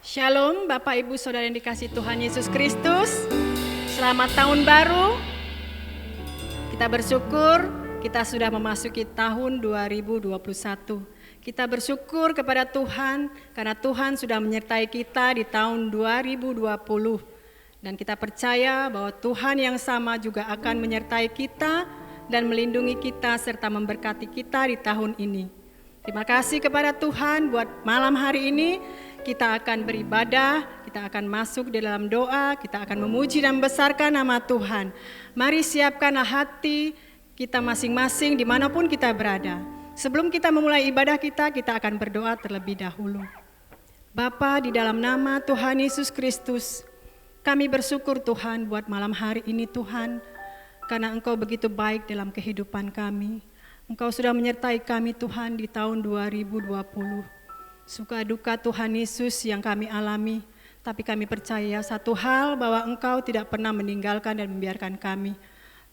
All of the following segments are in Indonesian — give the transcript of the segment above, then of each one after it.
Shalom Bapak Ibu Saudara yang dikasihi Tuhan Yesus Kristus. Selamat tahun baru. Kita bersyukur kita sudah memasuki tahun 2021. Kita bersyukur kepada Tuhan karena Tuhan sudah menyertai kita di tahun 2020. Dan kita percaya bahwa Tuhan yang sama juga akan menyertai kita dan melindungi kita serta memberkati kita di tahun ini. Terima kasih kepada Tuhan buat malam hari ini. Kita akan beribadah, kita akan masuk di dalam doa, kita akan memuji dan membesarkan nama Tuhan. Mari siapkanlah hati kita masing-masing dimanapun kita berada. Sebelum kita memulai ibadah kita akan berdoa terlebih dahulu. Bapa, di dalam nama Tuhan Yesus Kristus, kami bersyukur Tuhan buat malam hari ini Tuhan, karena Engkau begitu baik dalam kehidupan kami. Engkau sudah menyertai kami Tuhan di tahun 2020. Suka duka Tuhan Yesus yang kami alami, tapi kami percaya satu hal bahwa Engkau tidak pernah meninggalkan dan membiarkan kami.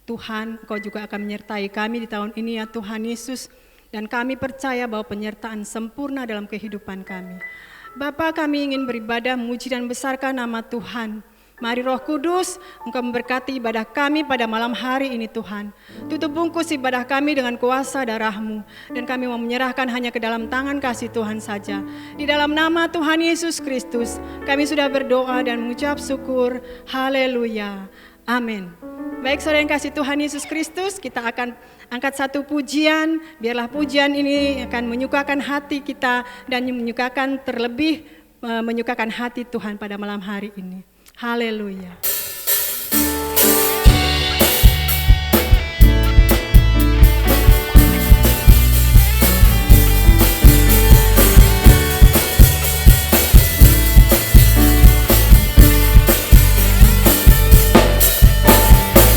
Tuhan, Engkau juga akan menyertai kami di tahun ini ya Tuhan Yesus, dan kami percaya bahwa penyertaan sempurna dalam kehidupan kami. Bapa, kami ingin beribadah, memuji dan besarkan nama Tuhan. Mari Roh Kudus, Engkau memberkati ibadah kami pada malam hari ini Tuhan. Tutup bungkus ibadah kami dengan kuasa darah-Mu. Dan kami mau menyerahkan hanya ke dalam tangan kasih Tuhan saja. Di dalam nama Tuhan Yesus Kristus, kami sudah berdoa dan mengucap syukur. Haleluya. Amin. Baik saudara yang kasih Tuhan Yesus Kristus, kita akan angkat satu pujian. Biarlah pujian ini akan menyukakan hati kita dan terlebih menyukakan hati Tuhan pada malam hari ini. Haleluya.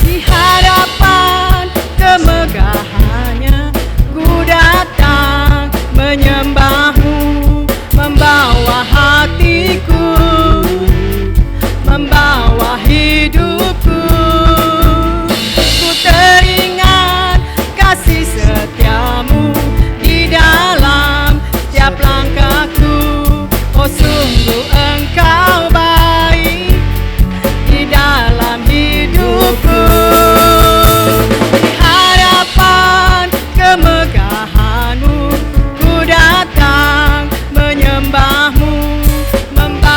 Di hadapan kemegahannya ku datang menyembah-Mu, membawa hatiku, membawa hidupku. Ku teringat kasih setiamu di dalam setiap langkahku. Oh sungguh Engkau baik di dalam hidupku. Di hadapan kemegahan-Mu ku datang menyembah-Mu, membawa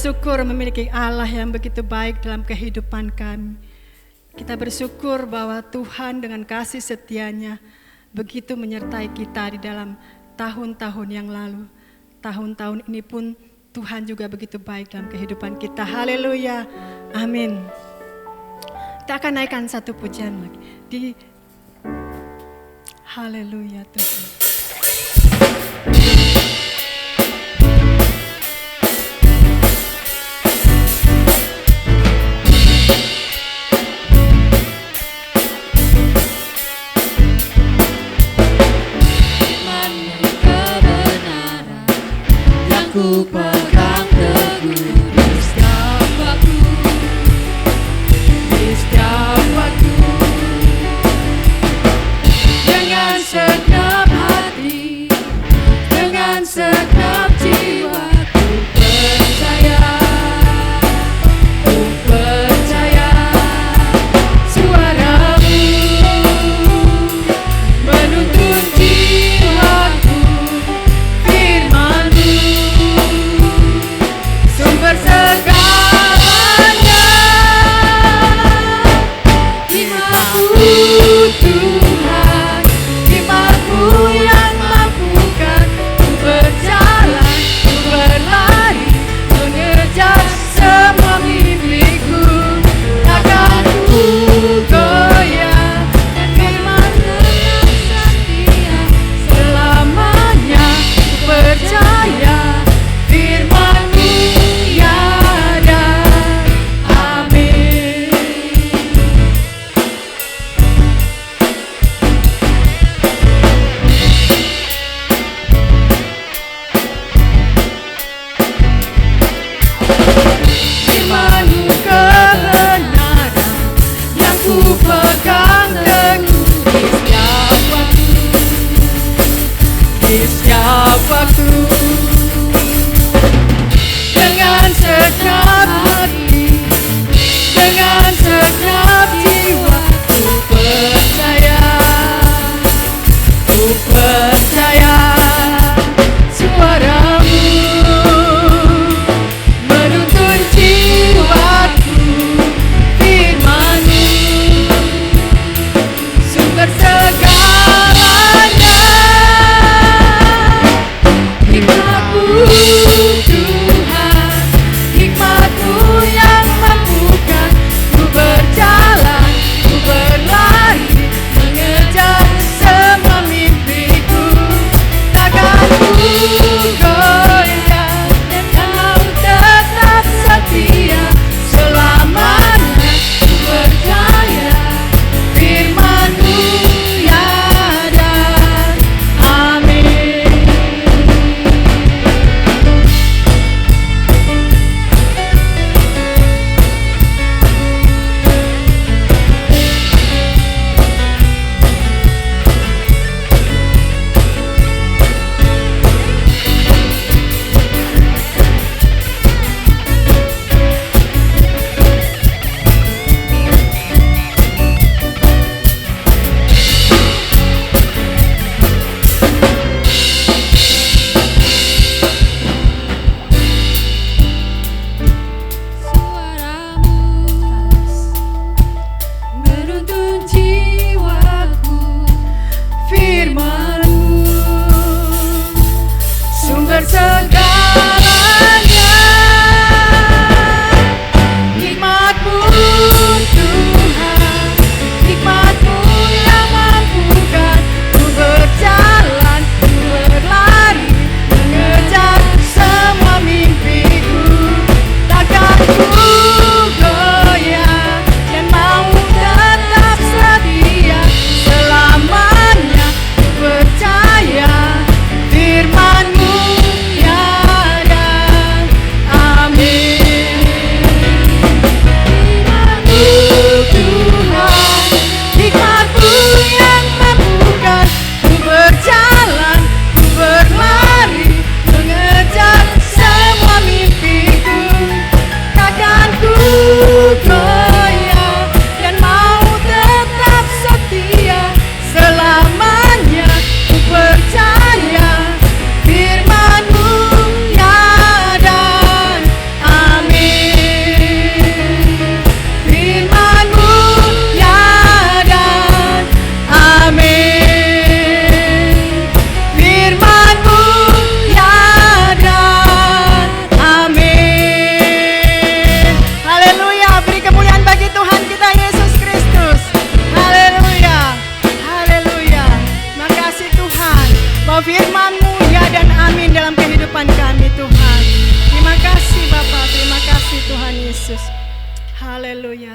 bersyukur memiliki Allah yang begitu baik dalam kehidupan kami. Kita bersyukur bahwa Tuhan dengan kasih setia-Nya begitu menyertai kita di dalam tahun-tahun yang lalu. Tahun-tahun ini pun Tuhan juga begitu baik dalam kehidupan kita. Haleluya. Amin. Kita akan naikkan satu pujian lagi. Haleluya Tuhan. Ku pegang teguh di setiap waktu, di setiap waktu, dengan segenap hati, dengan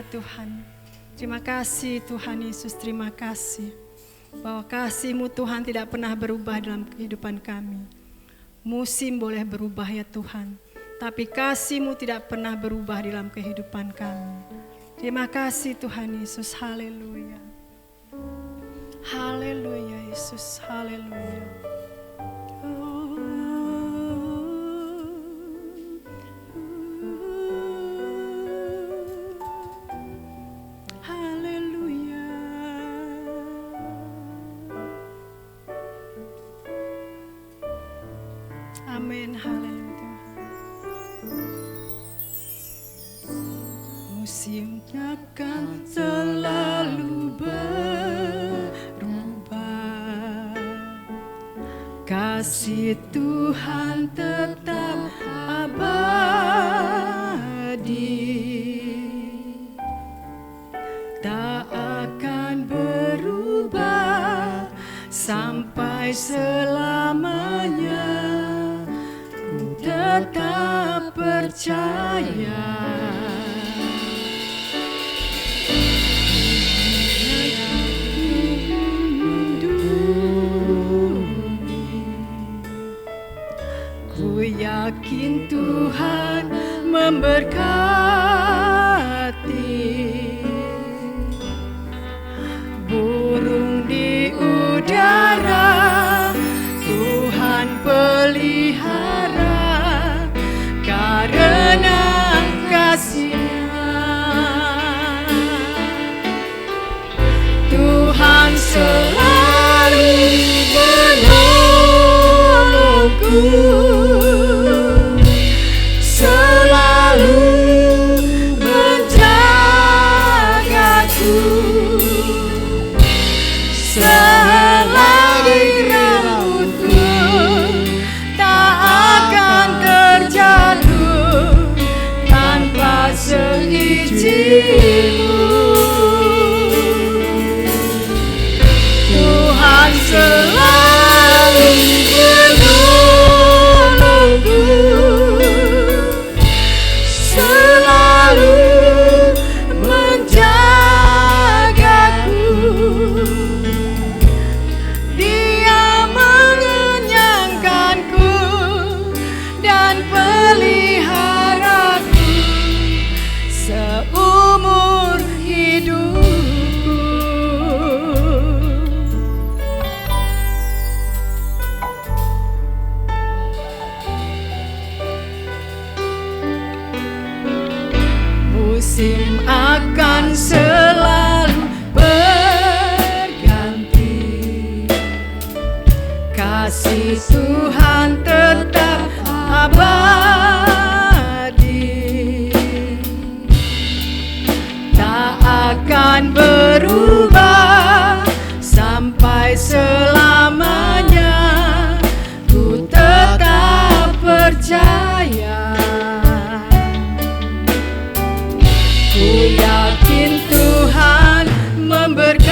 Haleluya Tuhan. Terima kasih Tuhan Yesus, terima kasih. Bahwa kasih-Mu Tuhan tidak pernah berubah dalam kehidupan kami. Musim boleh berubah ya Tuhan, tapi kasih-Mu tidak pernah berubah dalam kehidupan kami. Terima kasih Tuhan Yesus, haleluya. Haleluya Yesus, haleluya. Amin, haleluya. Musim takkan selalu berubah, kasih Tuhan tetap abadi, tak akan berubah sampai selamanya. Tetap percaya. Ku yakin Tuhan memberkati burung di udara, Tuhan pelihara. Karena kasih-Nya, Tuhan selalu menolongku, selalu menjagaku, selai rambutku tak akan terjatuh tanpa seizin-Mu. Tuhan selalu menolongku, selalu menjagaku. Dia mengenyangkanku dan peliharaku seumur hidupku. Musim akan selalu berganti, kasih Tuhan tetap abadi, tak akan berubah sampai selamanya. Ku tetap percaya. Ku yakin Tuhan memberkati,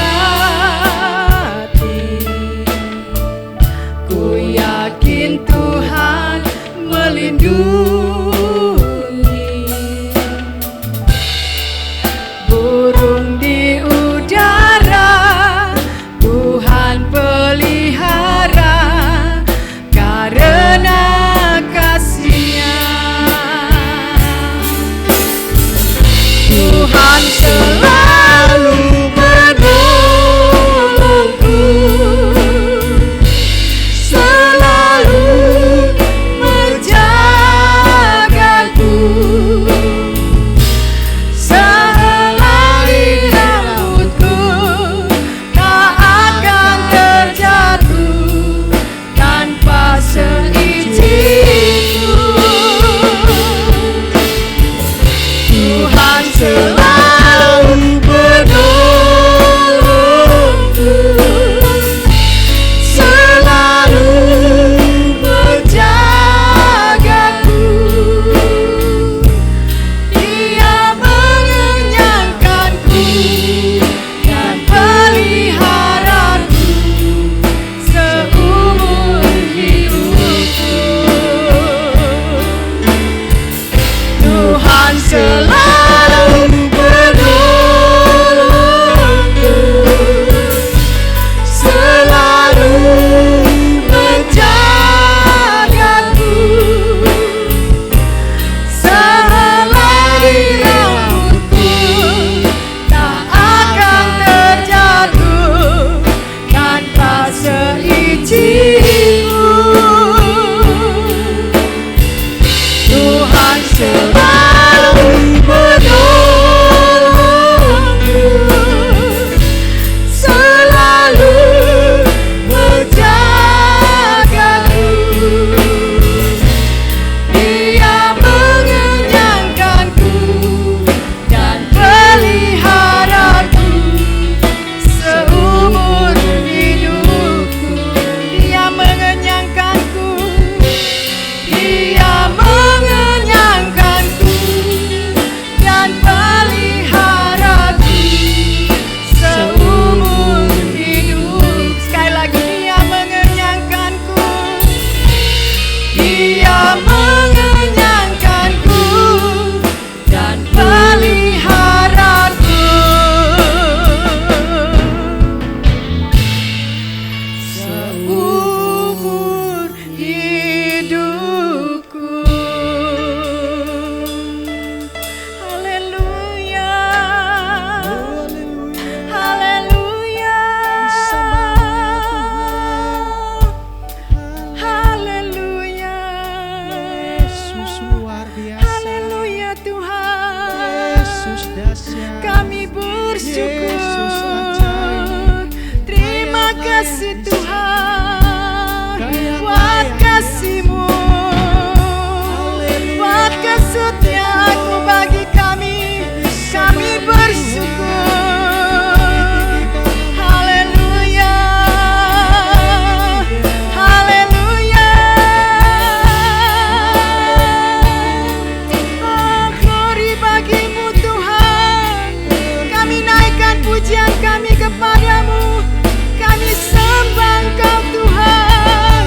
ku yakin kasih Tuhan, buat kasih-Mu, buat kesetiaan-Mu bagi kami bersyukur. Haleluya, haleluya. Oh, glory bagi-Mu Tuhan. Kami naikkan pujian kami kepadamu. Kami sembah Engkau Tuhan.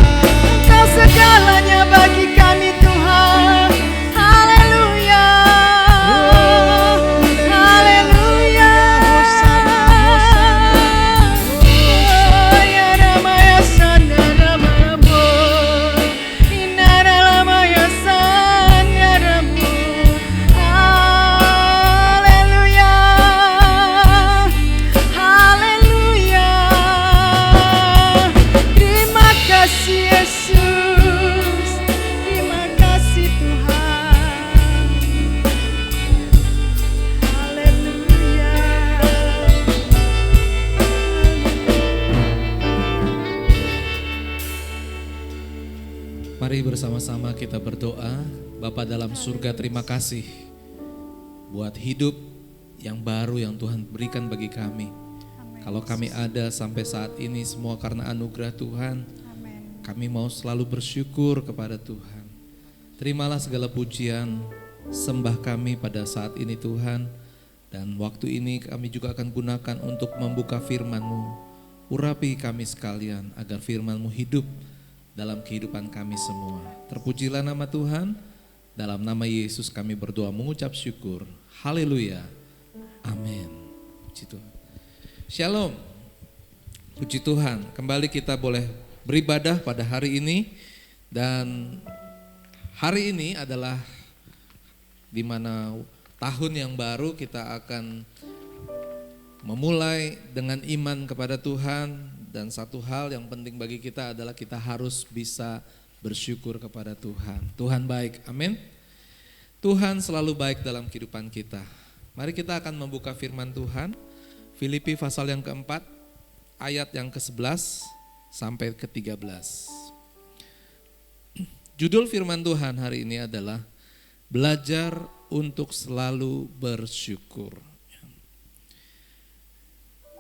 Engkau segalanya bagi kami Tuhan. Haleluya, haleluya. Oh, ya Rama ya Sana Rama Ramo, Inara Lama ya Sana Ramo. Haleluya, haleluya. Terima kasih Yesus, terima kasih Tuhan. Haleluya. Mari bersama-sama kita berdoa. Bapa dalam surga, terima kasih buat hidup yang baru yang Tuhan berikan bagi kami. Kalau kami ada sampai saat ini semua karena anugerah Tuhan. Kami mau selalu bersyukur kepada Tuhan. Terimalah segala pujian, sembah kami pada saat ini Tuhan. Dan waktu ini kami juga akan gunakan untuk membuka firman-Mu. Urapi kami sekalian agar firman-Mu hidup dalam kehidupan kami semua. Terpujilah nama Tuhan. Dalam nama Yesus kami berdoa mengucap syukur. Haleluya. Amin. Puji Tuhan. Shalom. Puji Tuhan. Kembali kita boleh beribadah pada hari ini. Dan hari ini adalah di mana tahun yang baru kita akan memulai dengan iman kepada Tuhan. Dan satu hal yang penting bagi kita adalah kita harus bisa bersyukur kepada Tuhan. Tuhan baik, amin. Tuhan selalu baik dalam kehidupan kita. Mari kita akan membuka firman Tuhan. Filipi pasal yang keempat, ayat yang ke-11 sampai ke-13. Judul firman Tuhan hari ini adalah belajar untuk selalu bersyukur.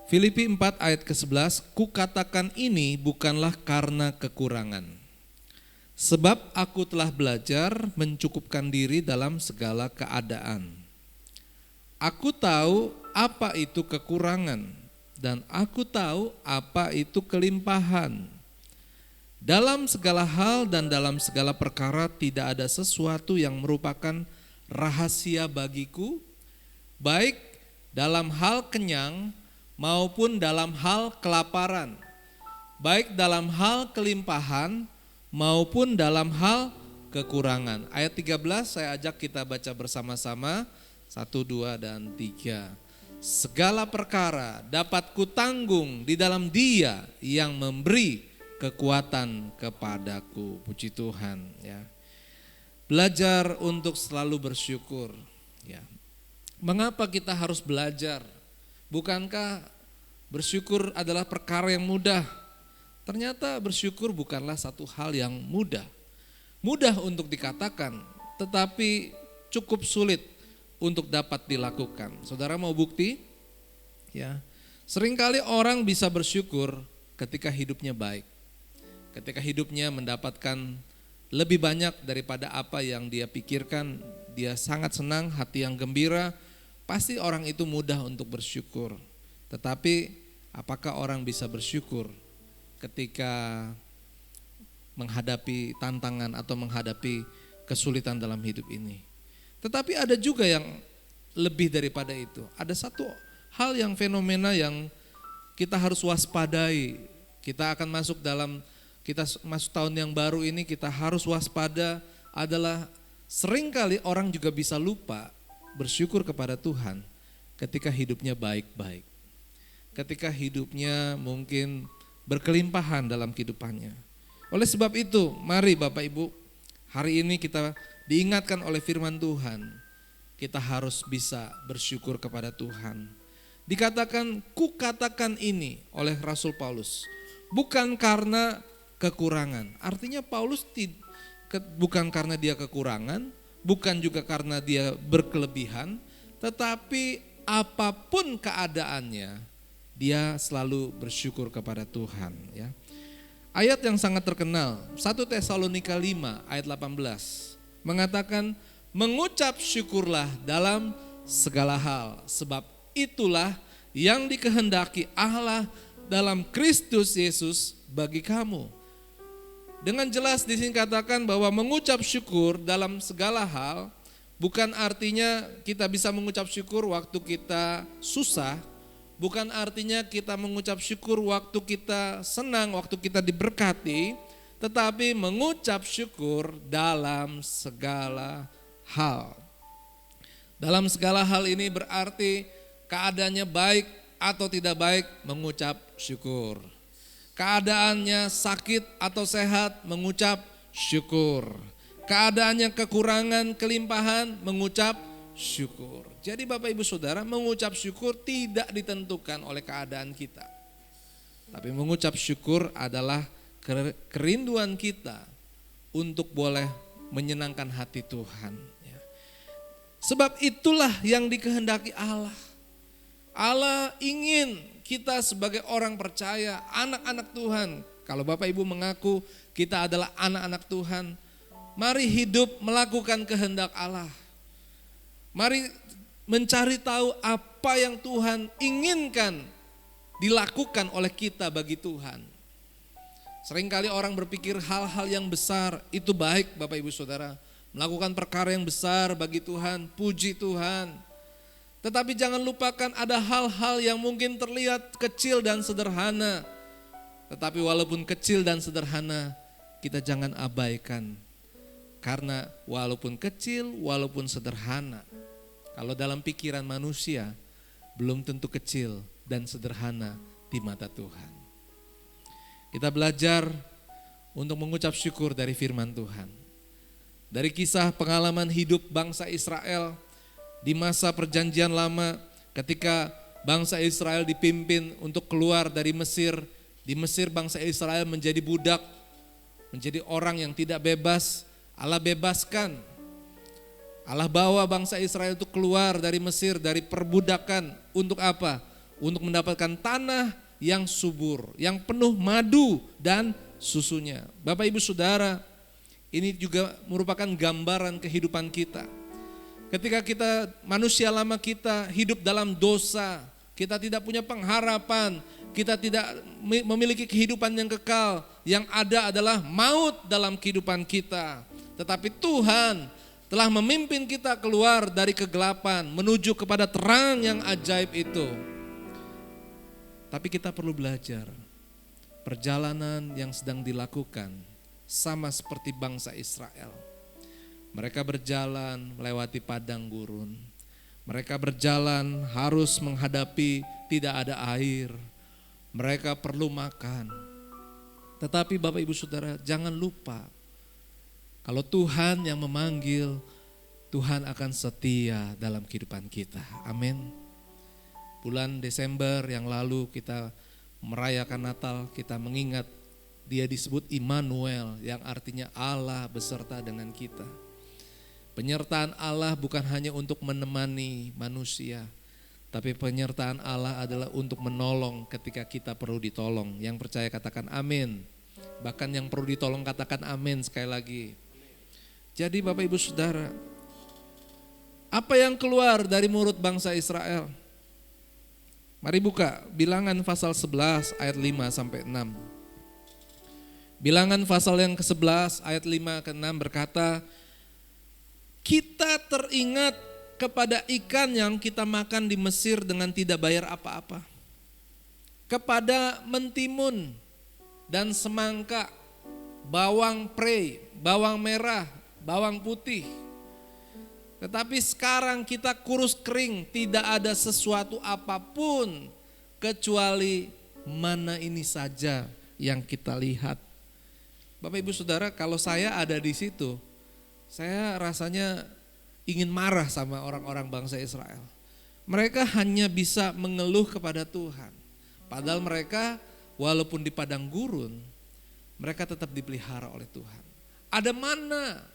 Filipi 4 ayat ke-11, kukatakan ini bukanlah karena kekurangan. Sebab aku telah belajar mencukupkan diri dalam segala keadaan. Aku tahu apa itu kekurangan dan aku tahu apa itu kelimpahan. Dalam segala hal dan dalam segala perkara tidak ada sesuatu yang merupakan rahasia bagiku, baik dalam hal kenyang maupun dalam hal kelaparan, baik dalam hal kelimpahan maupun dalam hal kekurangan. Ayat 13 saya ajak kita baca bersama-sama, 1, 2, dan 3. Segala perkara dapat kutanggung di dalam Dia yang memberi kekuatan kepadaku. Puji Tuhan ya. Belajar untuk selalu bersyukur ya. Mengapa kita harus belajar? Bukankah bersyukur adalah perkara yang mudah? Ternyata bersyukur bukanlah satu hal yang mudah. Mudah untuk dikatakan, tetapi cukup sulit untuk dapat dilakukan. Saudara mau bukti? Ya. Seringkali orang bisa bersyukur ketika hidupnya baik. Ketika hidupnya mendapatkan lebih banyak daripada apa yang dia pikirkan, dia sangat senang, hati yang gembira, pasti orang itu mudah untuk bersyukur. Tetapi apakah orang bisa bersyukur ketika menghadapi tantangan atau menghadapi kesulitan dalam hidup ini? Tetapi ada juga yang lebih daripada itu. Ada satu hal yang fenomena yang kita harus waspadai. Kita akan masuk tahun yang baru ini, kita harus waspada adalah seringkali orang juga bisa lupa bersyukur kepada Tuhan ketika hidupnya baik-baik. Ketika hidupnya mungkin berkelimpahan dalam kehidupannya. Oleh sebab itu, mari Bapak Ibu, hari ini kita diingatkan oleh firman Tuhan, kita harus bisa bersyukur kepada Tuhan. Dikatakan, kukatakan ini oleh Rasul Paulus, bukan karena kekurangan. Artinya Paulus bukan karena dia kekurangan, bukan juga karena dia berkelebihan, tetapi apapun keadaannya, dia selalu bersyukur kepada Tuhan. Ya. Ayat yang sangat terkenal, 1 Tesalonika 5 ayat 18, mengatakan mengucap syukurlah dalam segala hal, sebab itulah yang dikehendaki Allah dalam Kristus Yesus bagi kamu. Dengan jelas di sini katakan bahwa mengucap syukur dalam segala hal bukan artinya kita bisa mengucap syukur waktu kita susah, bukan artinya kita mengucap syukur waktu kita senang, waktu kita diberkati, tetapi mengucap syukur dalam segala hal. Dalam segala hal ini berarti keadaannya baik atau tidak baik, mengucap syukur. Keadaannya sakit atau sehat, mengucap syukur. Keadaannya kekurangan, kelimpahan, mengucap syukur. Jadi Bapak Ibu Saudara, mengucap syukur tidak ditentukan oleh keadaan kita. Tapi mengucap syukur adalah kerinduan kita untuk boleh menyenangkan hati Tuhan. Sebab itulah yang dikehendaki Allah. Allah ingin kita sebagai orang percaya, anak-anak Tuhan. Kalau Bapak Ibu mengaku kita adalah anak-anak Tuhan, mari hidup melakukan kehendak Allah. Mari mencari tahu apa yang Tuhan inginkan dilakukan oleh kita bagi Tuhan. Seringkali orang berpikir hal-hal yang besar itu baik Bapak Ibu Saudara. Melakukan perkara yang besar bagi Tuhan, puji Tuhan. Tetapi jangan lupakan ada hal-hal yang mungkin terlihat kecil dan sederhana. Tetapi walaupun kecil dan sederhana, kita jangan abaikan. Karena walaupun kecil, walaupun sederhana, kalau dalam pikiran manusia, belum tentu kecil dan sederhana di mata Tuhan. Kita belajar untuk mengucap syukur dari firman Tuhan. Dari kisah pengalaman hidup bangsa Israel di masa perjanjian lama, ketika bangsa Israel dipimpin untuk keluar dari Mesir. Di Mesir bangsa Israel menjadi budak, menjadi orang yang tidak bebas. Allah bebaskan. Allah bawa bangsa Israel itu keluar dari Mesir, dari perbudakan. Untuk apa? Untuk mendapatkan tanah yang subur, yang penuh madu dan susunya. Bapak Ibu Saudara, ini juga merupakan gambaran kehidupan kita. Ketika kita, manusia lama kita hidup dalam dosa, kita tidak punya pengharapan, kita tidak memiliki kehidupan yang kekal, yang ada adalah maut dalam kehidupan kita. Tetapi Tuhan telah memimpin kita keluar dari kegelapan, menuju kepada terang yang ajaib itu. Tapi kita perlu belajar, perjalanan yang sedang dilakukan sama seperti bangsa Israel. Mereka berjalan melewati padang gurun. Mereka berjalan harus menghadapi tidak ada air. Mereka perlu makan. Tetapi Bapak Ibu Saudara, jangan lupa, kalau Tuhan yang memanggil, Tuhan akan setia dalam kehidupan kita. Amin. Bulan Desember yang lalu kita merayakan Natal, kita mengingat Dia disebut Immanuel, yang artinya Allah beserta dengan kita. Penyertaan Allah bukan hanya untuk menemani manusia, tapi penyertaan Allah adalah untuk menolong ketika kita perlu ditolong. Yang percaya katakan amin. Bahkan yang perlu ditolong katakan amin sekali lagi. Jadi Bapak Ibu Saudara, apa yang keluar dari mulut bangsa Israel? Mari buka Bilangan pasal 11 ayat 5 sampai 6. Bilangan pasal yang ke-11 ayat 5 ke 6 berkata, kita teringat kepada ikan yang kita makan di Mesir dengan tidak bayar apa-apa. Kepada mentimun dan semangka, bawang prei, bawang merah, bawang putih. Tetapi sekarang kita kurus kering, tidak ada sesuatu apapun kecuali mana ini saja yang kita lihat. Bapak Ibu Saudara, kalau saya ada di situ, saya rasanya ingin marah sama orang-orang bangsa Israel. Mereka hanya bisa mengeluh kepada Tuhan. Padahal mereka walaupun di padang gurun, mereka tetap dipelihara oleh Tuhan. Ada mana.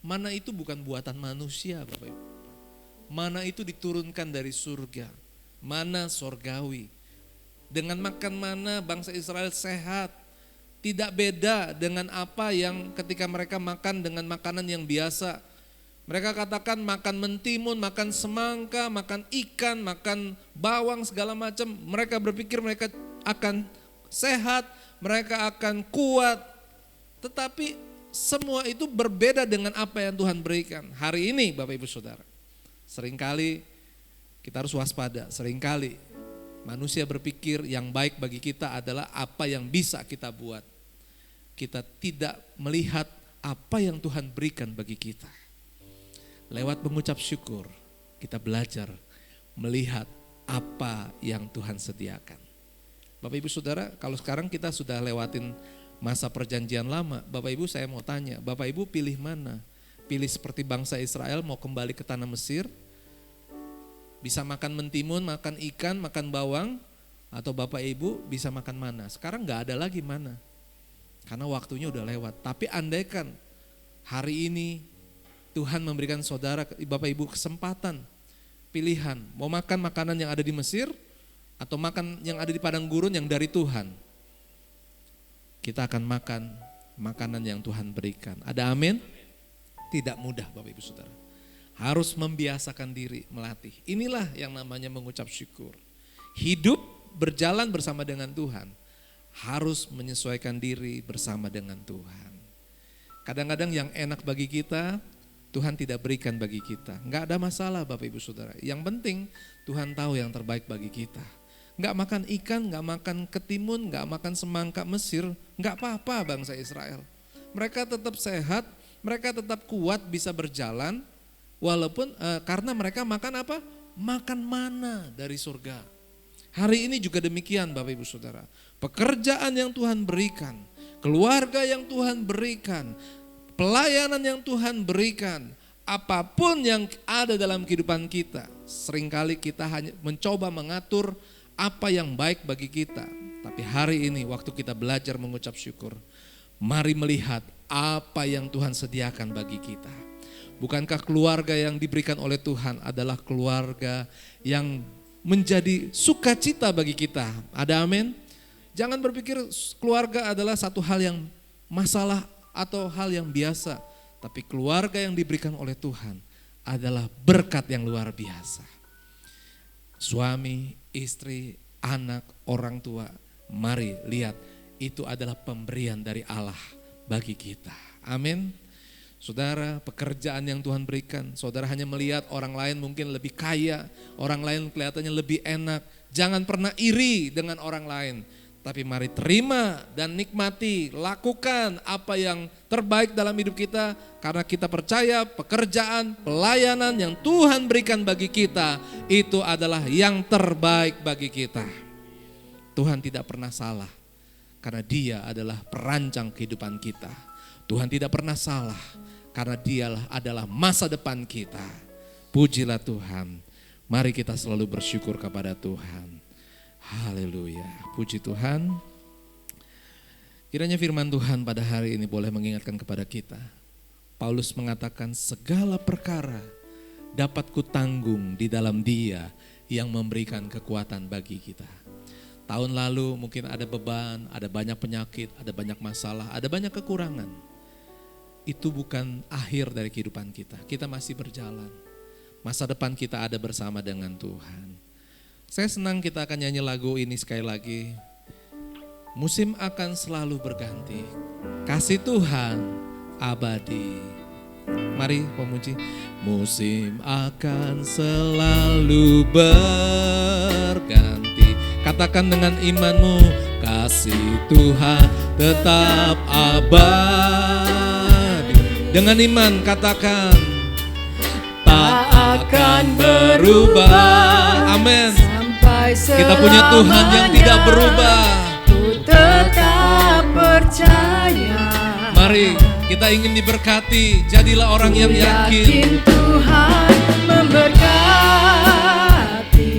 Mana itu bukan buatan manusia, Bapak Ibu. Mana itu diturunkan dari surga. Mana sorgawi. Dengan makan mana bangsa Israel sehat. Tidak beda dengan apa yang ketika mereka makan dengan makanan yang biasa. Mereka katakan makan mentimun, makan semangka, makan ikan, makan bawang segala macam. Mereka berpikir mereka akan sehat, mereka akan kuat. Tetapi semua itu berbeda dengan apa yang Tuhan berikan. Hari ini Bapak Ibu Saudara, seringkali kita harus waspada. Seringkali manusia berpikir yang baik bagi kita adalah apa yang bisa kita buat. Kita tidak melihat apa yang Tuhan berikan bagi kita. Lewat mengucap syukur, kita belajar melihat apa yang Tuhan sediakan. Bapak Ibu Saudara, kalau sekarang kita sudah lewatin masa perjanjian lama, Bapak Ibu saya mau tanya, Bapak Ibu pilih mana? Pilih seperti bangsa Israel mau kembali ke tanah Mesir, bisa makan mentimun, makan ikan, makan bawang, atau Bapak Ibu bisa makan mana? Sekarang gak ada lagi mana, karena waktunya udah lewat. Tapi andaikan hari ini Tuhan memberikan saudara, Bapak Ibu kesempatan, pilihan, mau makan makanan yang ada di Mesir, atau makan yang ada di padang gurun yang dari Tuhan. Kita akan makan makanan yang Tuhan berikan. Ada amin? Tidak mudah Bapak Ibu Saudara. Harus membiasakan diri, melatih. Inilah yang namanya mengucap syukur. Hidup berjalan bersama dengan Tuhan, harus menyesuaikan diri bersama dengan Tuhan. Kadang-kadang yang enak bagi kita, Tuhan tidak berikan bagi kita. Enggak ada masalah Bapak Ibu Saudara. Yang penting Tuhan tahu yang terbaik bagi kita. Enggak makan ikan, enggak makan ketimun, enggak makan semangka Mesir, enggak apa-apa bangsa Israel. Mereka tetap sehat, mereka tetap kuat bisa berjalan, walaupun karena mereka makan apa? Makan mana dari surga. Hari ini juga demikian Bapak Ibu Saudara. Pekerjaan yang Tuhan berikan, keluarga yang Tuhan berikan, pelayanan yang Tuhan berikan, apapun yang ada dalam kehidupan kita, seringkali kita hanya mencoba mengatur apa yang baik bagi kita. Tapi hari ini waktu kita belajar mengucap syukur, mari melihat apa yang Tuhan sediakan bagi kita. Bukankah keluarga yang diberikan oleh Tuhan adalah keluarga yang menjadi sukacita bagi kita? Ada amin? Jangan berpikir keluarga adalah satu hal yang masalah atau hal yang biasa. Tapi keluarga yang diberikan oleh Tuhan adalah berkat yang luar biasa. Suami, istri, anak, orang tua, mari lihat itu adalah pemberian dari Allah bagi kita. Amin. Saudara, pekerjaan yang Tuhan berikan, saudara hanya melihat orang lain mungkin lebih kaya, orang lain kelihatannya lebih enak. Jangan pernah iri dengan orang lain, tapi mari terima dan nikmati, lakukan apa yang terbaik dalam hidup kita, karena kita percaya pekerjaan, pelayanan yang Tuhan berikan bagi kita itu adalah yang terbaik bagi kita. Tuhan tidak pernah salah, karena Dia adalah perancang kehidupan kita. Tuhan tidak pernah salah, karena Dialah adalah masa depan kita. Pujilah Tuhan. Mari kita selalu bersyukur kepada Tuhan. Haleluya, puji Tuhan. Kiranya firman Tuhan pada hari ini boleh mengingatkan kepada kita. Paulus mengatakan segala perkara dapat kutanggung di dalam Dia yang memberikan kekuatan bagi kita. Tahun lalu mungkin ada beban, ada banyak penyakit, ada banyak masalah, ada banyak kekurangan. Itu bukan akhir dari kehidupan kita. Kita masih berjalan. Masa depan kita ada bersama dengan Tuhan. Saya senang kita akan nyanyi lagu ini sekali lagi. Musim akan selalu berganti, kasih Tuhan abadi. Mari pemuji. Musim akan selalu berganti. Katakan dengan imanmu, kasih Tuhan tetap abadi. Dengan iman katakan, tak akan berubah. Amin. Kita punya Tuhan yang tidak berubah. Ku tetap percaya. Mari kita ingin diberkati. Jadilah orang yang yakin. Tuhan memberkati.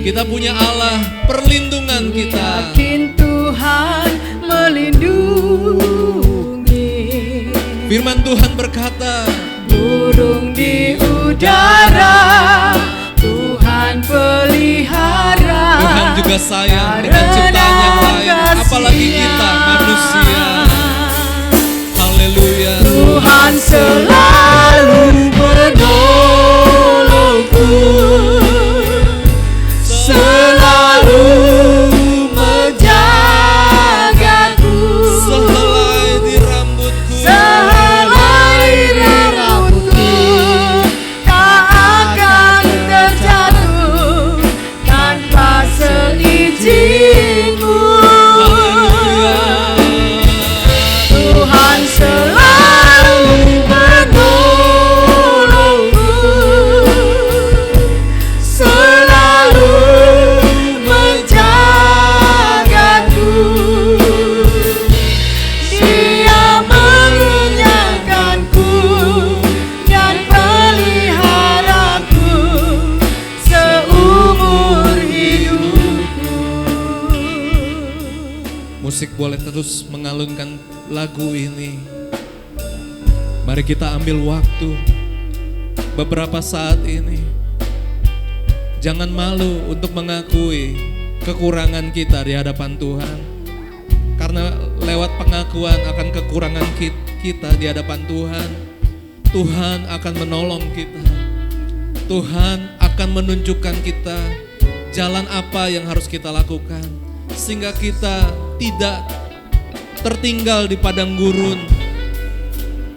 Kita punya Allah, perlindungan kita. Yakin Tuhan Firman Tuhan berkata, burung di udara Tuhan pelihara. Tuhan juga sayang dengan ciptaan yang lain, apalagi kita manusia. Haleluya. Tuhan selalu menolongku, selalu menjagaku. Sehelai di rambutku, Sehelai rambutku tak akan terjatuh tanpa seizinku. Tuhan selalu menolongku, selalu menjagaku. Dia mengenyangkanku dan peliharaku seumur hidupku. musik boleh terus mengalunkan lagu ini. Mari kita ambil waktu beberapa saat ini. Jangan malu untuk mengakui kekurangan kita di hadapan Tuhan. Karena lewat pengakuan akan kekurangan kita di hadapan Tuhan, Tuhan akan menolong kita. Tuhan akan menunjukkan kita jalan apa yang harus kita lakukan, sehingga kita tidak tertinggal di padang gurun,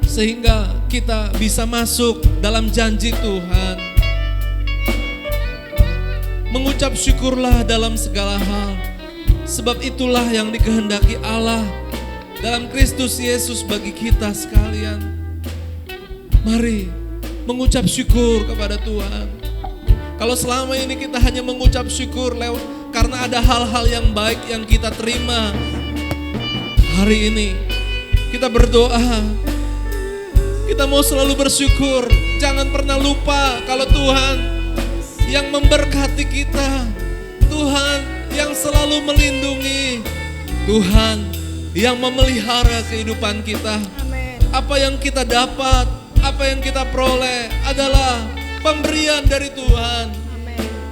sehingga kita bisa masuk dalam janji Tuhan. Mengucap syukurlah dalam segala hal, sebab itulah yang dikehendaki Allah dalam Kristus Yesus bagi kita sekalian. Mari mengucap syukur kepada Tuhan. Kalau selama ini kita hanya mengucap syukur karena ada hal-hal yang baik yang kita terima, hari ini kita berdoa, kita mau selalu bersyukur. Jangan pernah lupa kalau Tuhan yang memberkati kita, Tuhan yang selalu melindungi, Tuhan yang memelihara kehidupan kita. Apa yang kita dapat, apa yang kita peroleh adalah pemberian dari Tuhan.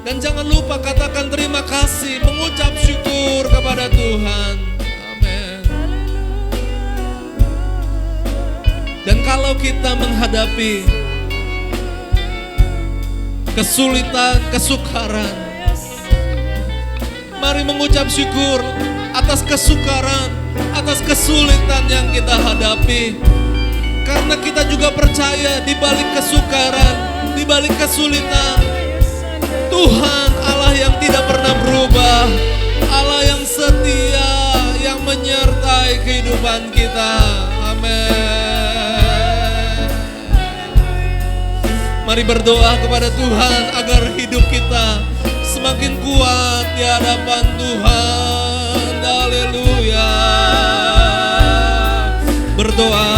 Dan jangan lupa katakan terima kasih, mengucap syukur kepada Tuhan. Amin. Dan kalau kita menghadapi kesulitan, kesukaran, mari mengucap syukur atas kesukaran, atas kesulitan yang kita hadapi. Karena kita juga percaya di balik kesukaran, di balik kesulitan, Tuhan Allah yang tidak pernah berubah, Allah yang setia, yang menyertai kehidupan kita. Amin. Mari berdoa kepada Tuhan agar hidup kita semakin kuat di hadapan Tuhan. Haleluya. Berdoa,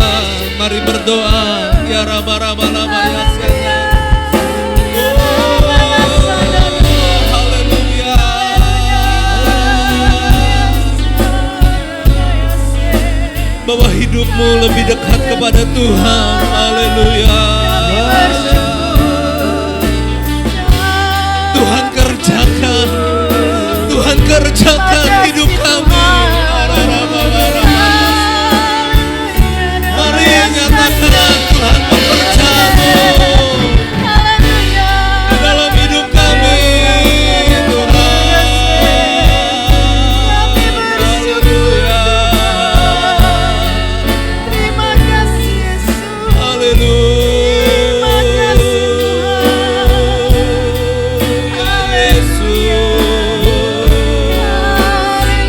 mari berdoa. Ya Rama Rama Rama ya Senya. Haleluya. Bawa hidupmu lebih dekat kepada Tuhan. Haleluya. Tuhan kerjakan, Tuhan kerjakan hidup kami. Mari nyatakan Tuhan bekerja-Mu dalam hidup kami, Tuhan. Haleluya. Terima kasih Yesus. Haleluya.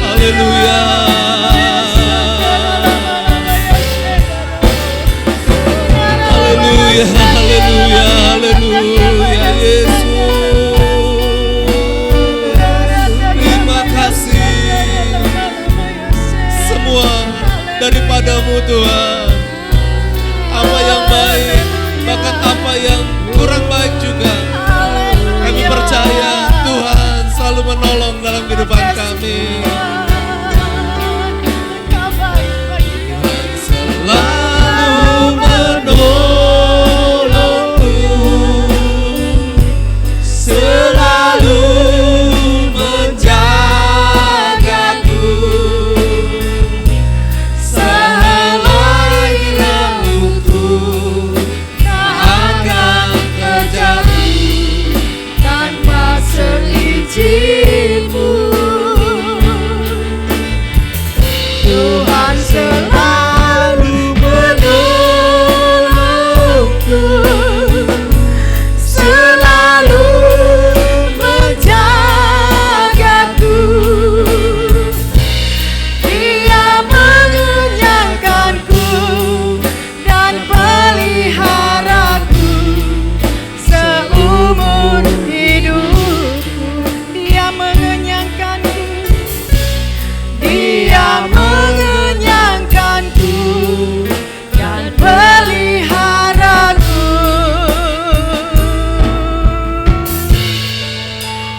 Haleluya. Haleluya, haleluya, haleluya, Yesus. Terima kasih. Semua daripada-Mu Tuhan. Apa yang baik, bahkan apa yang kurang baik juga, kami percaya Tuhan selalu menolong dalam kehidupan kami. Selalu Tuhan selalu menolongku, selalu menjagaku. Dia mengenyangkanku dan peliharaku seumur hidupku. Dia mengenyangkanku, Dia mengenyangkanku dan peliharaku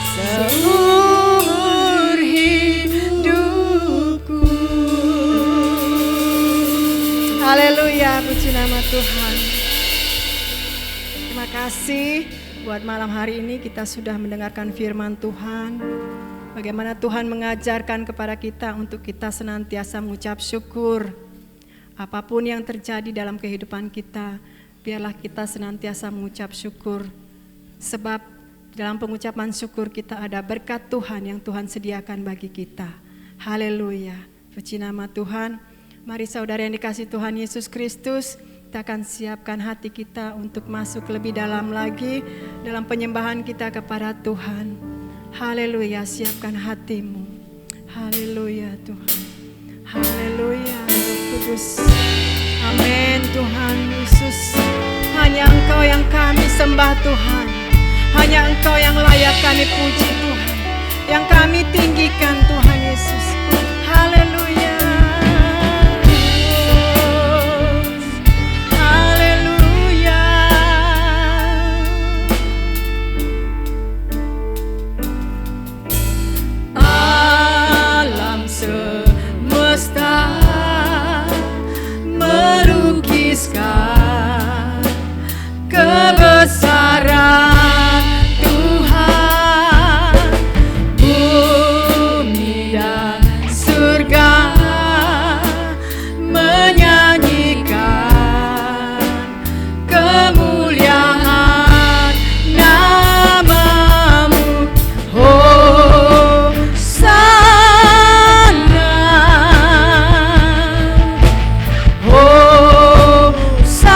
seumur hidupku. Haleluya, puji nama Tuhan. Terima kasih buat malam hari ini kita sudah mendengarkan firman Tuhan. Bagaimana Tuhan mengajarkan kepada kita untuk kita senantiasa mengucap syukur. Apapun yang terjadi dalam kehidupan kita, biarlah kita senantiasa mengucap syukur. Sebab dalam pengucapan syukur kita ada berkat Tuhan yang Tuhan sediakan bagi kita. Haleluya, puji nama Tuhan. Mari saudara yang dikasihi Tuhan Yesus Kristus, kita akan siapkan hati kita untuk masuk lebih dalam lagi dalam penyembahan kita kepada Tuhan. Haleluya, siapkan hatimu. Haleluya Tuhan. Haleluya Roh Kudus. Amin Tuhan Yesus. Hanya Engkau yang kami sembah Tuhan. Hanya Engkau yang layak kami puji Tuhan. Yang kami tinggikan Tuhan Yesus. Haleluya. Melukiskan kebesaran Tuhan, bumi dan surga menyanyikan kemuliaan namamu. Hosana, Hosana.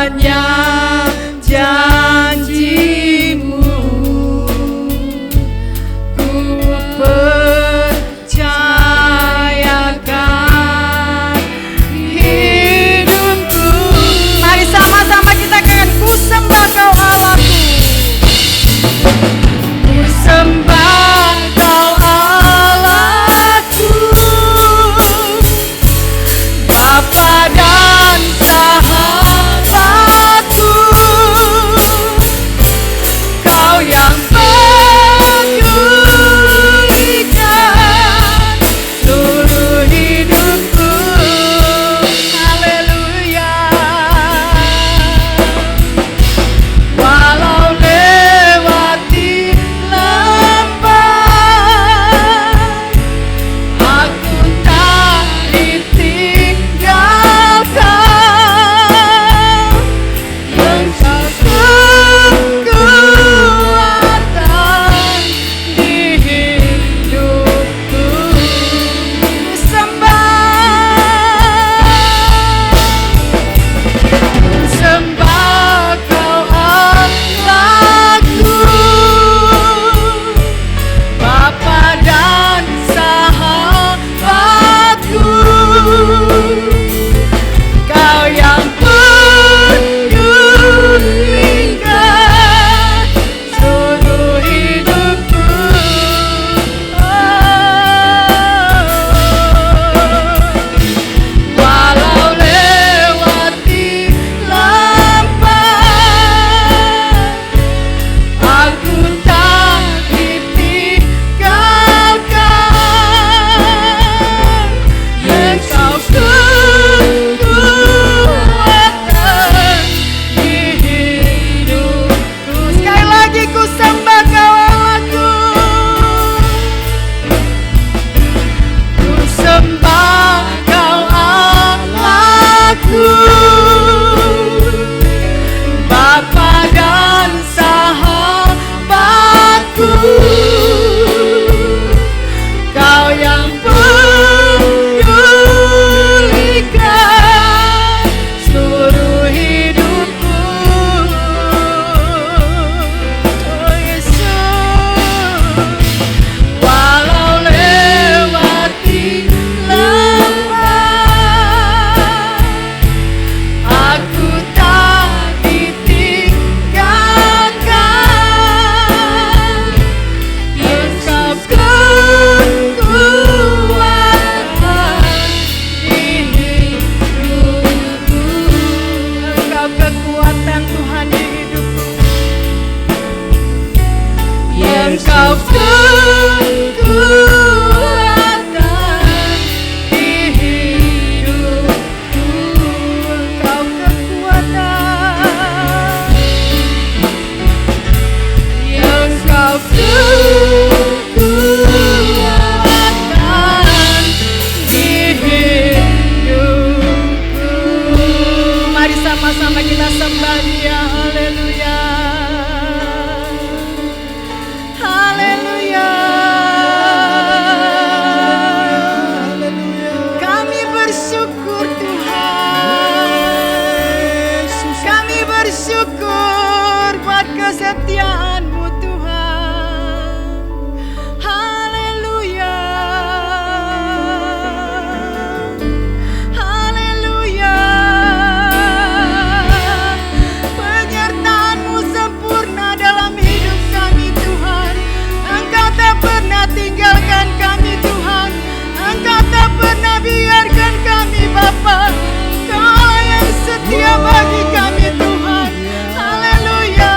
hanya janji-Mu, ku percayakan hidupku. Mari sama-sama kita katakan, ku sembah Kau Allahku. Ku sembah Kau Allahku, Bapa dan sahabatku, Kau yang pedulikan seluruh hidupku. Haleluya. Walau lewati lembah, aku tak ditinggalkan. Engkau kekuatan di hidupku. Ku sembah Kau Allahku, Bapa dan sahabatku, Kau yang pedulikan seluruh hidupku. Walau lewati lembah, aku tak ditinggalkan. Engkau kekuatan di hidupku. Sekali lagi ku sembah Kau Allahku, ku sembah Kau Allahku, Bapa dan sahabatku, Kau yang pedulikan seluruh hidupku. Oh Yesus, walau lewati lembah, aku tak ditinggalkan. Engkau kekuatan di hidupku. Engkau kekuatan Tuhan di hidupku. Engkau kekuatan di hidupku. Engkau kekuatan. Engkau kekuatan di hidupku. Mari sama-sama kita sembah Dia. Haleluya. Haleluya. Kami bersyukur Tuhan. Kami bersyukur buat kesetiaan-Mu Tuhan. Haleluya. Haleluya. Penyertaan-Mu sempurna dalam hidup kami Tuhan. Engkau tak pernah tinggalkan kami Tuhan. Engkau tak pernah biarkan kami Bapa. Kau yang setia bagi kami Tuhan. Haleluya.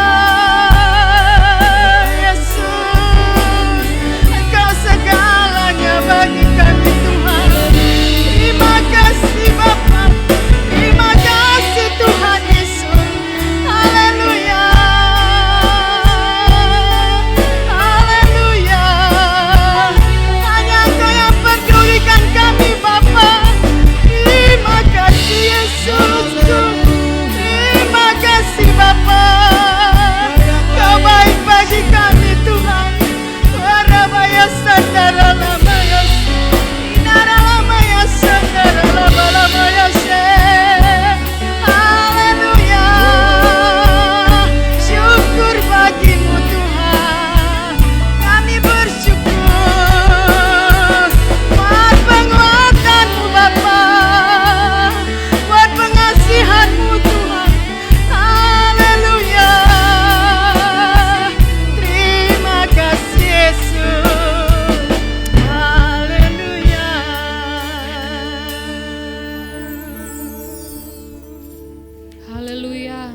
Haleluya.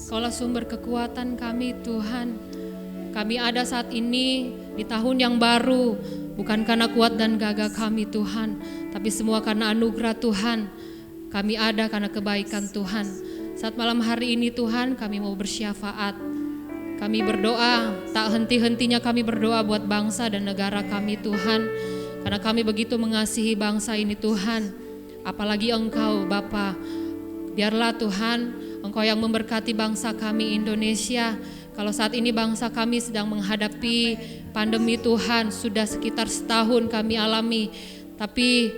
Kaulah sumber kekuatan kami Tuhan. Kami ada saat ini di tahun yang baru, bukan karena kuat dan gagah kami Tuhan, tapi semua karena anugerah Tuhan. Kami ada karena kebaikan Tuhan. Saat malam hari ini Tuhan, kami mau bersyafaat. Kami berdoa, tak henti-hentinya kami berdoa buat bangsa dan negara kami Tuhan. Karena kami begitu mengasihi bangsa ini Tuhan. Apalagi Engkau Bapa. Biarlah Tuhan, Engkau yang memberkati bangsa kami Indonesia. Kalau saat ini bangsa kami sedang menghadapi pandemi Tuhan, sudah sekitar setahun kami alami. Tapi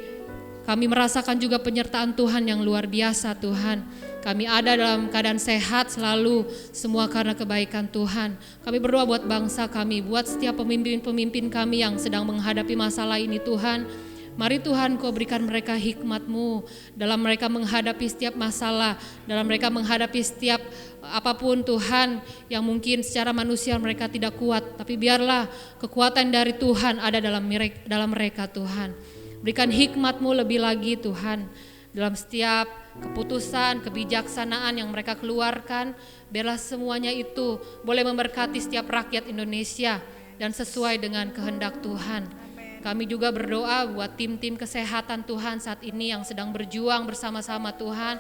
kami merasakan juga penyertaan Tuhan yang luar biasa Tuhan. Kami ada dalam keadaan sehat selalu, semua karena kebaikan Tuhan. Kami berdoa buat bangsa kami, buat setiap pemimpin-pemimpin kami yang sedang menghadapi masalah ini Tuhan. Mari Tuhan Kau berikan mereka hikmat-Mu dalam mereka menghadapi setiap masalah, dalam mereka menghadapi setiap apapun Tuhan yang mungkin secara manusia mereka tidak kuat. Tapi biarlah kekuatan dari Tuhan ada dalam mereka Tuhan. Berikan hikmat-Mu lebih lagi Tuhan dalam setiap keputusan, kebijaksanaan yang mereka keluarkan. Biarlah semuanya itu boleh memberkati setiap rakyat Indonesia dan sesuai dengan kehendak Tuhan. Kami juga berdoa buat tim-tim kesehatan Tuhan saat ini yang sedang berjuang bersama-sama Tuhan.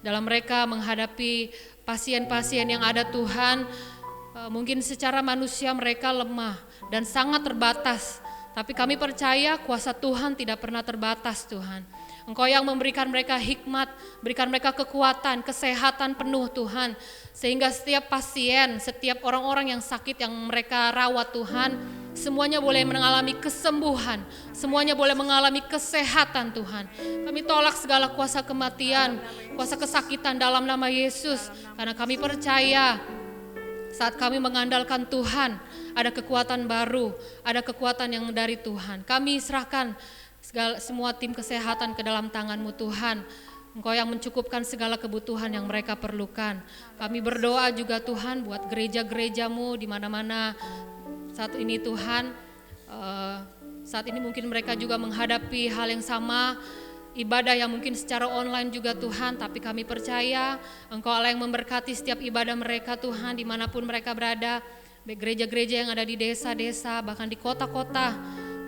Dalam mereka menghadapi pasien-pasien yang ada Tuhan. Mungkin secara manusia mereka lemah dan sangat terbatas. Tapi kami percaya kuasa Tuhan tidak pernah terbatas Tuhan. Engkau yang memberikan mereka hikmat, berikan mereka kekuatan, kesehatan penuh Tuhan. Sehingga setiap pasien, setiap orang-orang yang sakit yang mereka rawat Tuhan, semuanya boleh mengalami kesembuhan, semuanya boleh mengalami kesehatan Tuhan. Kami tolak segala kuasa kematian, kuasa kesakitan dalam nama Yesus. Karena kami percaya saat kami mengandalkan Tuhan, ada kekuatan baru, ada kekuatan yang dari Tuhan. Kami serahkan semua tim kesehatan ke dalam tangan-Mu Tuhan. Engkau yang mencukupkan segala kebutuhan yang mereka perlukan. Kami berdoa juga Tuhan buat gereja-gereja-Mu di mana-mana saat ini Tuhan. Saat ini mungkin mereka juga menghadapi hal yang sama, ibadah yang mungkin secara online juga Tuhan. Tapi kami percaya Engkau Allah yang memberkati setiap ibadah mereka Tuhan dimanapun mereka berada. Baik gereja-gereja yang ada di desa-desa, bahkan di kota-kota.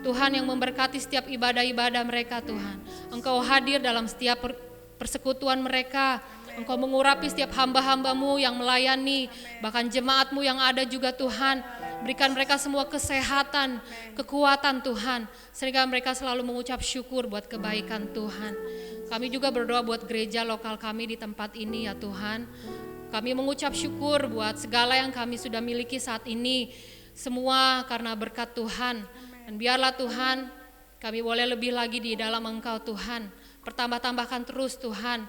Tuhan yang memberkati setiap ibadah-ibadah mereka Tuhan. Engkau hadir dalam setiap persekutuan mereka. Engkau mengurapi setiap hamba-hamba-Mu yang melayani, bahkan jemaat-Mu yang ada juga Tuhan. Berikan mereka semua kesehatan, kekuatan Tuhan, sehingga mereka selalu mengucap syukur buat kebaikan Tuhan. Kami juga berdoa buat gereja lokal kami di tempat ini ya Tuhan. Kami mengucap syukur buat segala yang kami sudah miliki saat ini, semua karena berkat Tuhan. Dan biarlah Tuhan, kami boleh lebih lagi di dalam Engkau Tuhan. Pertambah-tambahkan terus Tuhan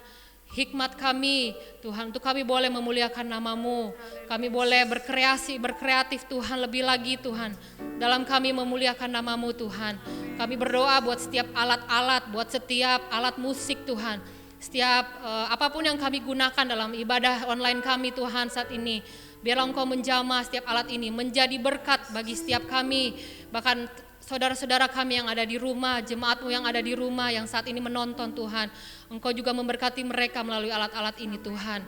hikmat kami Tuhan, untuk kami boleh memuliakan nama-Mu. Kami boleh berkreatif Tuhan lebih lagi Tuhan, dalam kami memuliakan nama-Mu Tuhan. Kami berdoa buat setiap alat-alat, buat setiap alat musik Tuhan, setiap apapun yang kami gunakan dalam ibadah online kami Tuhan saat ini. Biarlah Engkau menjamah setiap alat ini menjadi berkat bagi setiap kami, bahkan saudara-saudara kami yang ada di rumah, jemaat-Mu yang ada di rumah yang saat ini menonton Tuhan. Engkau juga memberkati mereka melalui alat-alat ini Tuhan.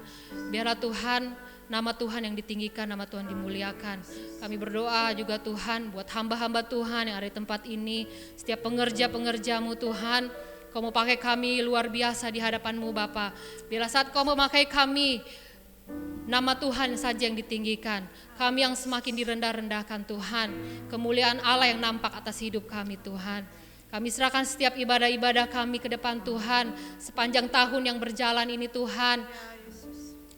Biarlah Tuhan, nama Tuhan yang ditinggikan, nama Tuhan dimuliakan. Kami berdoa juga Tuhan buat hamba-hamba Tuhan yang ada di tempat ini, setiap pengerja-pengerja-Mu Tuhan. Kau mau pakai kami luar biasa di hadapan-Mu Bapa. Bila saat Kau memakai kami, nama Tuhan saja yang ditinggikan, kami yang semakin direndah-rendahkan Tuhan. Kemuliaan Allah yang nampak atas hidup kami Tuhan. Kami serahkan setiap ibadah-ibadah kami ke depan Tuhan sepanjang tahun yang berjalan ini Tuhan.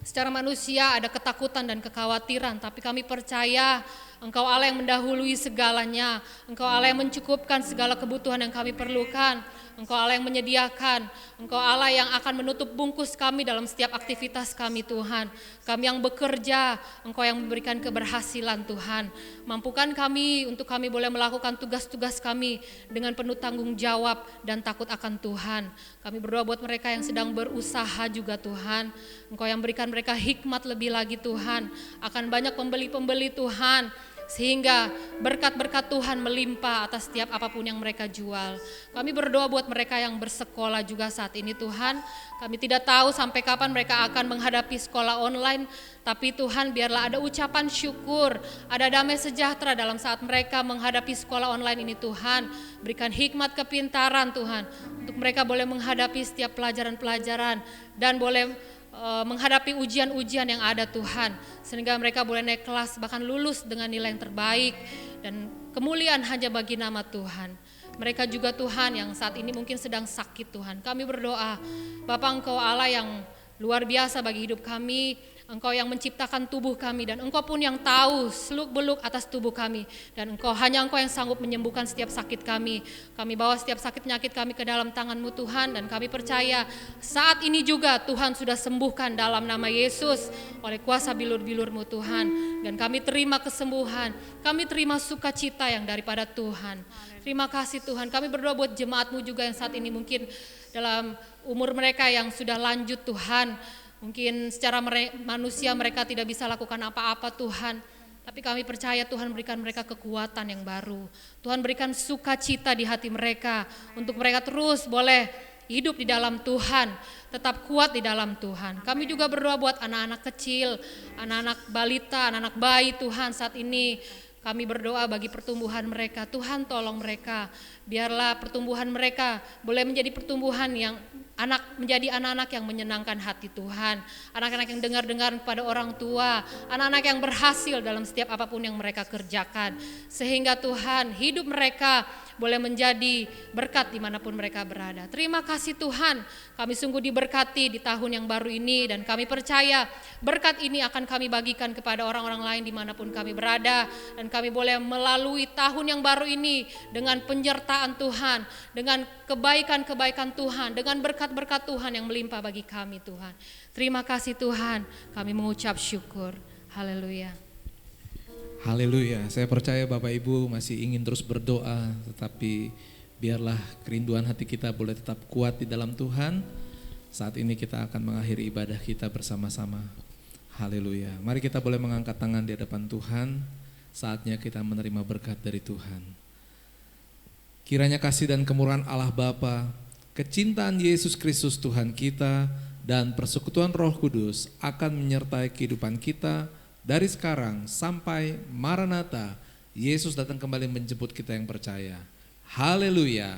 Secara manusia ada ketakutan dan kekhawatiran, tapi kami percaya Engkau Allah yang mendahului segalanya. Engkau Allah yang mencukupkan segala kebutuhan yang kami perlukan. Engkau Allah yang menyediakan. Engkau Allah yang akan menutup bungkus kami dalam setiap aktivitas kami Tuhan. Kami yang bekerja, Engkau yang memberikan keberhasilan Tuhan. Mampukan kami untuk kami boleh melakukan tugas-tugas kami dengan penuh tanggung jawab dan takut akan Tuhan. Kami berdoa buat mereka yang sedang berusaha juga Tuhan. Engkau yang berikan mereka hikmat lebih lagi Tuhan. Akan banyak pembeli-pembeli Tuhan. sehingga berkat-berkat Tuhan melimpah atas setiap apapun yang mereka jual. Kami berdoa buat mereka yang bersekolah juga saat ini Tuhan. Kami tidak tahu sampai kapan mereka akan menghadapi sekolah online, tapi Tuhan biarlah ada ucapan syukur, ada damai sejahtera dalam saat mereka menghadapi sekolah online ini Tuhan. Berikan hikmat kepintaran Tuhan, untuk mereka boleh menghadapi setiap pelajaran-pelajaran dan boleh menghadapi ujian-ujian yang ada Tuhan, sehingga mereka boleh naik kelas bahkan lulus dengan nilai yang terbaik, dan kemuliaan hanya bagi nama Tuhan. Mereka juga Tuhan yang saat ini mungkin sedang sakit Tuhan, kami berdoa Bapa, Engkau Allah yang luar biasa bagi hidup kami. Engkau yang menciptakan tubuh kami, dan Engkau pun yang tahu seluk-beluk atas tubuh kami, dan hanya Engkau yang sanggup menyembuhkan setiap sakit kami. Kami bawa setiap sakit penyakit kami ke dalam tangan-Mu Tuhan, dan kami percaya saat ini juga Tuhan sudah sembuhkan dalam nama Yesus oleh kuasa bilur-bilur-Mu Tuhan, dan kami terima kesembuhan, kami terima sukacita yang daripada Tuhan. Terima kasih Tuhan. Kami berdoa buat jemaat-Mu juga yang saat ini mungkin dalam umur mereka yang sudah lanjut Tuhan. Mungkin secara manusia mereka tidak bisa lakukan apa-apa Tuhan, tapi kami percaya Tuhan berikan mereka kekuatan yang baru. Tuhan berikan sukacita di hati mereka, untuk mereka terus boleh hidup di dalam Tuhan, tetap kuat di dalam Tuhan. Kami juga berdoa buat anak-anak kecil, anak-anak balita, anak-anak bayi Tuhan saat ini. Kami berdoa bagi pertumbuhan mereka, Tuhan tolong mereka, biarlah pertumbuhan mereka boleh menjadi pertumbuhan yang menjadi anak-anak yang menyenangkan hati Tuhan, anak-anak yang dengar-dengar pada orang tua, anak-anak yang berhasil dalam setiap apapun yang mereka kerjakan, sehingga Tuhan hidup mereka boleh menjadi berkat dimanapun mereka berada. Terima kasih Tuhan, kami sungguh diberkati di tahun yang baru ini, dan kami percaya berkat ini akan kami bagikan kepada orang-orang lain dimanapun kami berada, dan kami boleh melalui tahun yang baru ini dengan penyertaan Tuhan, dengan kebaikan-kebaikan Tuhan, dengan berkat-berkat Tuhan yang melimpah bagi kami Tuhan. Terima kasih Tuhan, kami mengucap syukur. Haleluya. Haleluya. Saya percaya Bapak Ibu masih ingin terus berdoa, tetapi biarlah kerinduan hati kita boleh tetap kuat di dalam Tuhan. Saat ini kita akan mengakhiri ibadah kita bersama-sama. Haleluya. Mari kita boleh mengangkat tangan di hadapan Tuhan. Saatnya kita menerima berkat dari Tuhan. Kiranya kasih dan kemurahan Allah Bapa, kecintaan Yesus Kristus Tuhan kita, dan persekutuan Roh Kudus akan menyertai kehidupan kita dari sekarang sampai Maranatha, Yesus datang kembali menjemput kita yang percaya. Haleluya.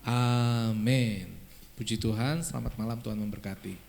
Amin. Puji Tuhan, selamat malam, Tuhan memberkati.